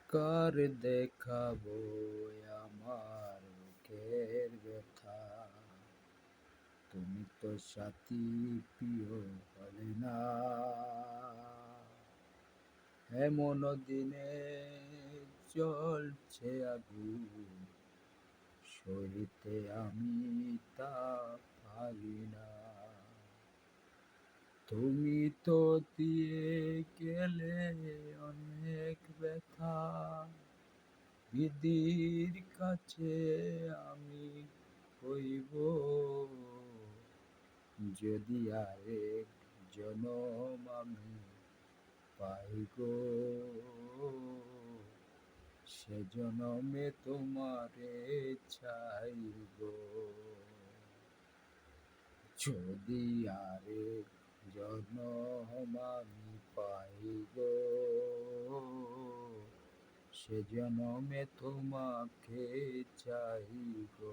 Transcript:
কার দেখাবো আমার বুকের ব্যথা? তুমি তো সাথী প্রিয় হলে না। এমন দিনে জ্বলছে আগুন, সইতে আমি তা পারি না। তুমি তো দিয়ে গেলে অনেক ব্যথা, বিধির কাছে আমি হইব, যদি আরেক জনম আমি পাই গো, সে জনমে তোমারে চাইব। যদি আরেক জনম আমি পাই গো, সে জনমে তোমাকে চাইব।